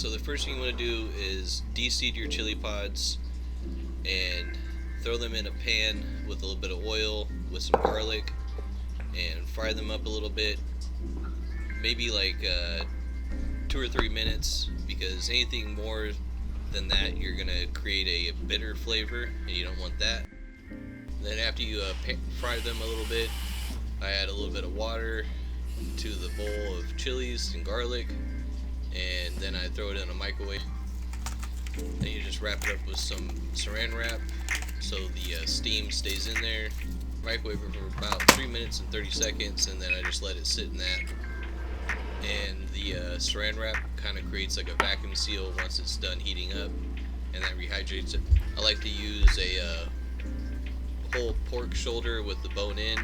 So the first thing you want to do is de-seed your chili pods and throw them in a pan with a little bit of oil with some garlic and fry them up a little bit, maybe like 2 or 3 minutes, because anything more than that you're gonna create a bitter flavor and you don't want that. Then after you fry them a little bit, I add a little bit of water to the bowl of chilies and garlic, and then I throw it in a microwave. Then you just wrap it up with some saran wrap so the steam stays in there. Microwave it for about 3 minutes and 30 seconds, and then I just let it sit in that. And the saran wrap kind of creates like a vacuum seal once it's done heating up, and that rehydrates it. I like to use a whole pork shoulder with the bone in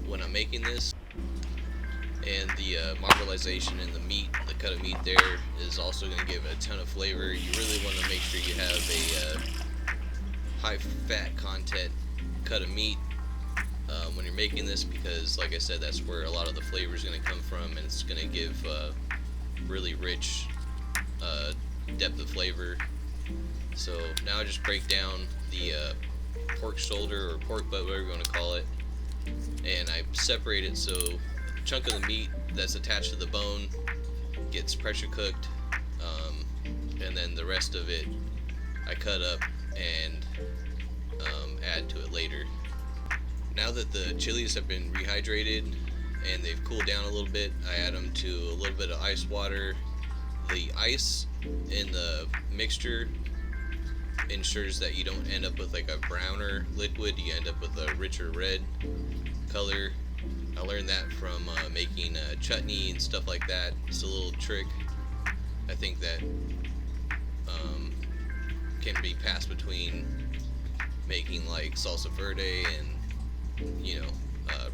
when I'm making this. And the marbleization in the meat, the cut of meat there, is also going to give a ton of flavor. You really want to make sure you have a high fat content cut of meat when you're making this, because like I said, that's where a lot of the flavor is going to come from, and it's going to give really rich depth of flavor. So now I just break down the pork shoulder or pork butt, whatever you want to call it, and I separate it so chunk of the meat that's attached to the bone gets pressure cooked, and then the rest of it I cut up and add to it later. Now that the chilies have been rehydrated and they've cooled down a little bit, I add them to a little bit of ice water. The ice in the mixture ensures that you don't end up with like a browner liquid, you end up with a richer red color. I learned that from making chutney and stuff like that. It's a little trick I think that can be passed between making like salsa verde and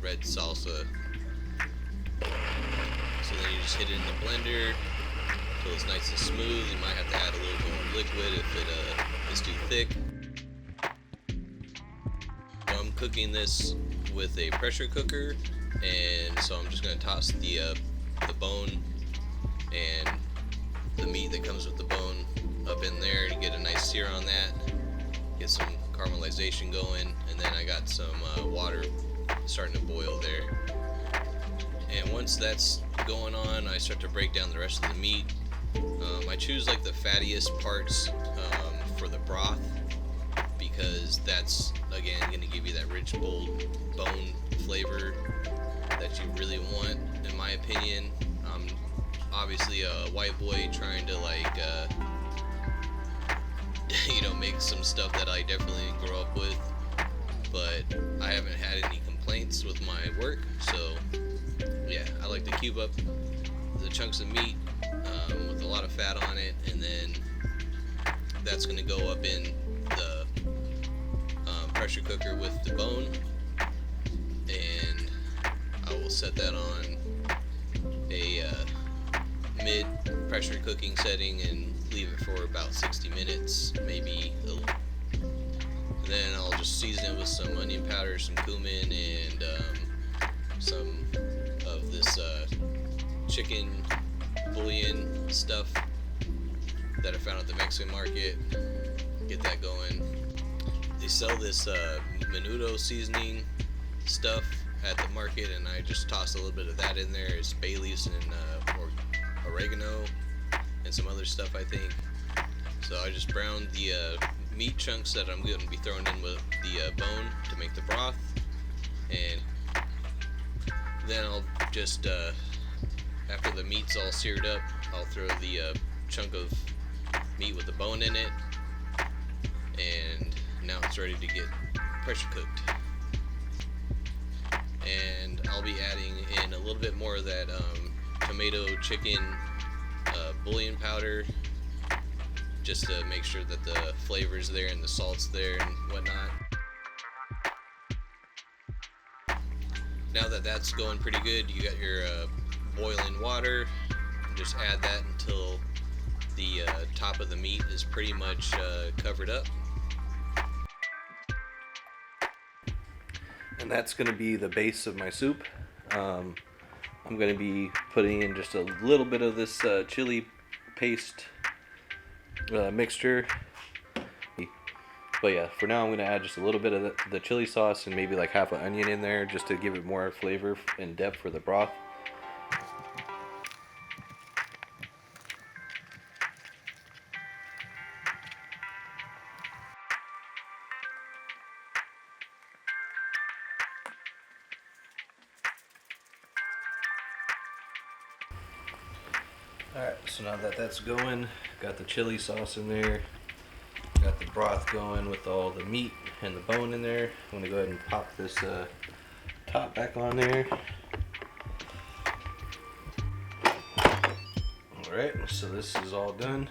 red salsa. So then you just hit it in the blender until it's nice and smooth. You might have to add a little bit more liquid if it is too thick. I'm cooking this with a pressure cooker, and so I'm just going to toss the bone and the meat that comes with the bone up in there to get a nice sear on that, get some caramelization going, and then I got some water starting to boil there. And once that's going on, I start to break down the rest of the meat. I choose like the fattiest parts for the broth, because that's again going to give you that rich, bold bone flavor that you really want, in my opinion. I'm obviously a white boy trying to make some stuff that I definitely grew up with, but I haven't had any complaints with my work. So yeah, I like to cube up the chunks of meat with a lot of fat on it, and then that's going to go up in the pressure cooker with the bone, and I will set that on a mid pressure cooking setting and leave it for about 60 minutes, maybe. Then I'll just season it with some onion powder, some cumin, and some of this chicken bouillon stuff that I found at the Mexican market. Get that going. They sell this menudo seasoning stuff at the market, and I just toss a little bit of that in there. It's bay leaves and oregano and some other stuff, I think. So I just browned the meat chunks that I'm going to be throwing in with the bone to make the broth, and then I'll just after the meat's all seared up, I'll throw the chunk of meat with the bone in it, and now it's ready to get pressure cooked. And I'll be adding in a little bit more of that tomato chicken bouillon powder, just to make sure that the flavor's there and the salt's there and whatnot. Now that that's going pretty good, you got your boiling water. Just add that until the top of the meat is pretty much covered up. And that's going to be the base of my soup. I'm going to be putting in just a little bit of this chili paste mixture. But yeah, for now I'm gonna add just a little bit of the chili sauce and maybe like half an onion in there just to give it more flavor and depth for the broth. Alright, so now that that's going, got the chili sauce in there, got the broth going with all the meat and the bone in there. I'm going to go ahead and pop this top back on there. Alright, so this is all done.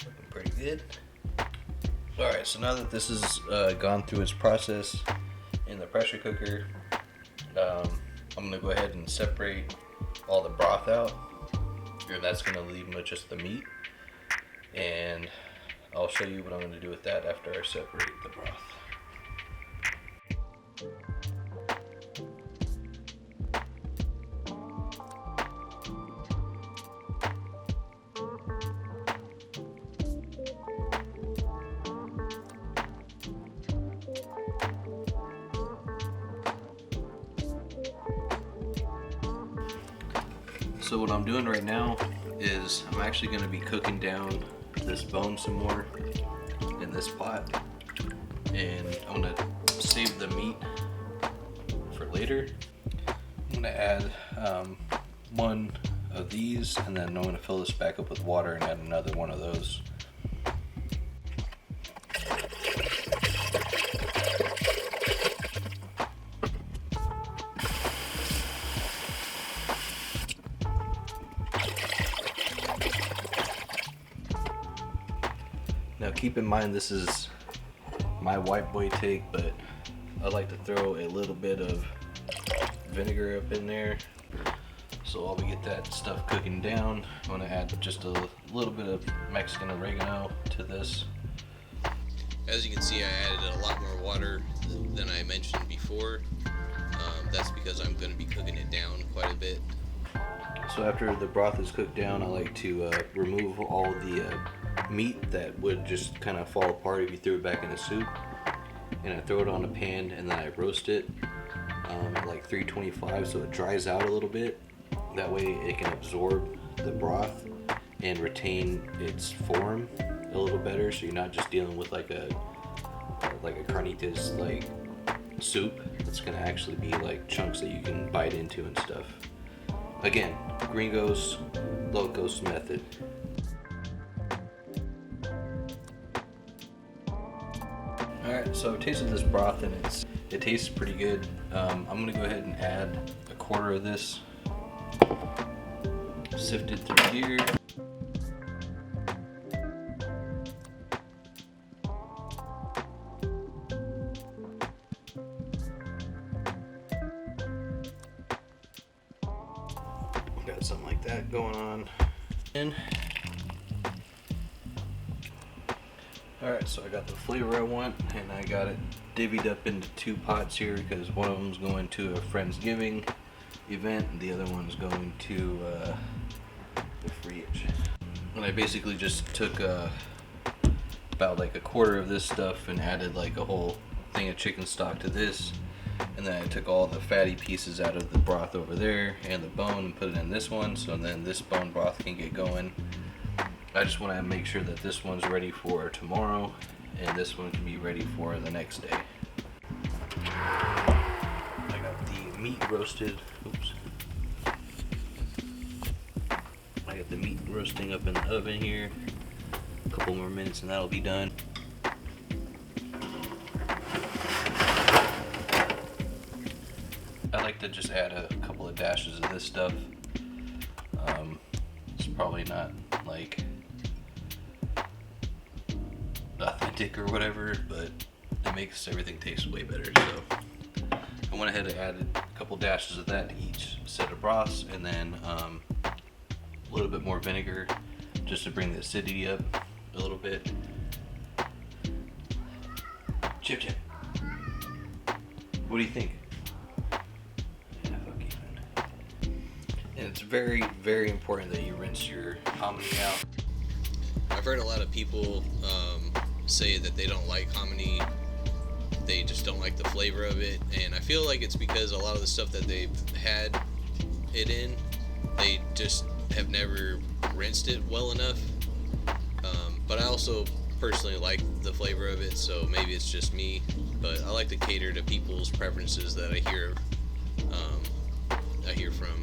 Looking pretty good. Alright, so now that this has gone through its process in the pressure cooker, I'm going to go ahead and separate all the broth out, and that's going to leave with just the meat, and I'll show you what I'm going to do with that after I separate the broth. So what I'm doing right now is I'm actually going to be cooking down this bone some more in this pot, and I'm going to save the meat for later. I'm going to add one of these, and then I'm going to fill this back up with water and add another one of those. Now keep in mind this is my white boy take, but I like to throw a little bit of vinegar up in there. So while we get that stuff cooking down, I'm going to add just a little bit of Mexican oregano to this. As you can see, I added a lot more water than I mentioned before. That's because I'm going to be cooking it down quite a bit. So after the broth is cooked down, I like to remove all the meat that would just kind of fall apart if you threw it back in the soup, and I throw it on a pan and then I roast it at like 325 so it dries out a little bit. That way it can absorb the broth and retain its form a little better, so you're not just dealing with like a carnitas like soup. It's gonna actually be like chunks that you can bite into and stuff. Again, Gringos Locos method. Alright, so I've tasted this broth and it tastes pretty good. I'm gonna go ahead and add a quarter of this, sift it through here. Got something like that going on. Alright, so I got the flavor I want, and I got it divvied up into two pots here because one of them's going to a Friendsgiving event and the other one's going to the fridge. And I basically just took about like a quarter of this stuff and added like a whole thing of chicken stock to this, and then I took all the fatty pieces out of the broth over there and the bone and put it in this one, so then this bone broth can get going. I just want to make sure that this one's ready for tomorrow and this one can be ready for the next day. I got the meat roasted. Oops. I got the meat roasting up in the oven here. A couple more minutes and that'll be done. I like to just add a couple of dashes of this stuff. It's probably not like authentic or whatever, but it makes everything taste way better. So I went ahead and added a couple dashes of that to each set of broths, and then a little bit more vinegar just to bring the acidity up a little bit. Chip, what do you think? And it's very, very important that you rinse your hominy out. I've heard a lot of people say that they don't like hominy. They just don't like the flavor of it, and I feel like it's because a lot of the stuff that they've had it in, they just have never rinsed it well enough. But I also personally like the flavor of it, so maybe it's just me. But I like to cater to people's preferences that I hear from.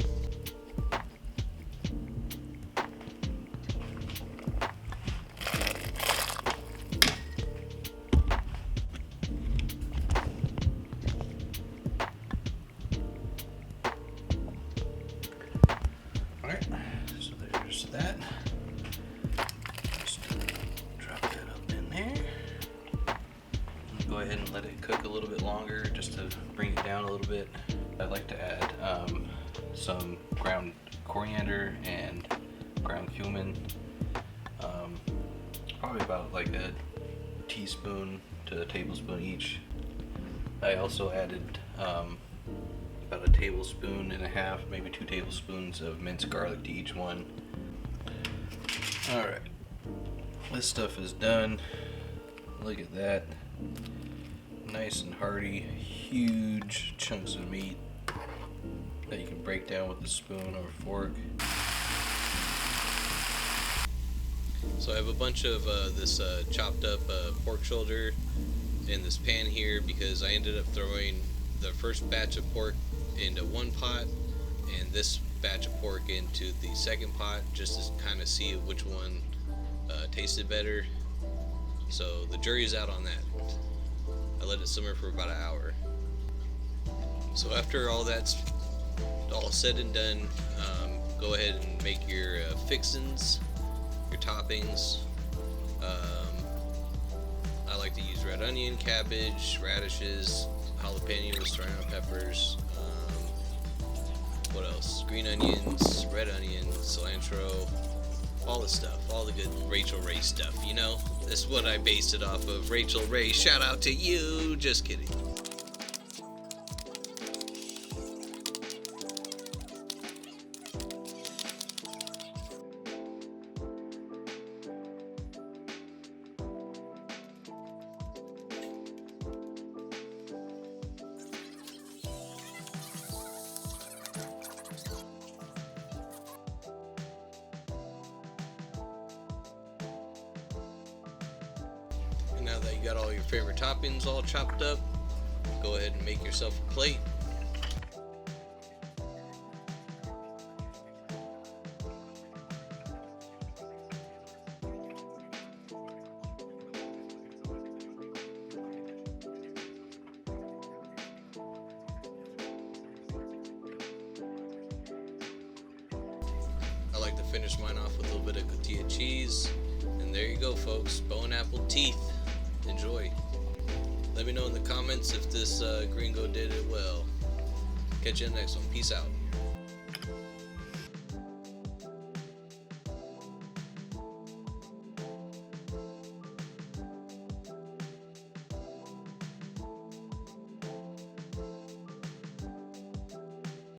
Alright, so there's that. Just drop that up in there. Go ahead and let it cook a little bit longer just to bring it down a little bit. I'd like to add some ground coriander and ground cumin. Probably about like a teaspoon to a tablespoon each. I also added about a tablespoon and a half, maybe 2 tablespoons of minced garlic to each one. Alright, this stuff is done. Look at that. Nice and hearty, huge chunks of meat that you can break down with a spoon or a fork. So I have a bunch of this chopped up pork shoulder in this pan here because I ended up throwing the first batch of pork into one pot and this batch of pork into the second pot just to kind of see which one tasted better. So the jury's out on that. I let it simmer for about an hour. So after all that's all said and done, go ahead and make your fixins, your toppings. I like to use red onion, cabbage, radishes, jalapenos, serrano peppers. What else? Green onions, red onions, cilantro, all the stuff, all the good Rachel Ray stuff, you know? This is what I based it off of. Rachel Ray, shout out to you. Just kidding. And now that you got all your favorite toppings all chopped up, go ahead and make yourself a plate. I like to finish mine off with a little bit of cotija cheese. And there you go, folks. Bow and apple teeth. Enjoy. Let me know in the comments if this gringo did it well. Catch you in the next one. Peace out.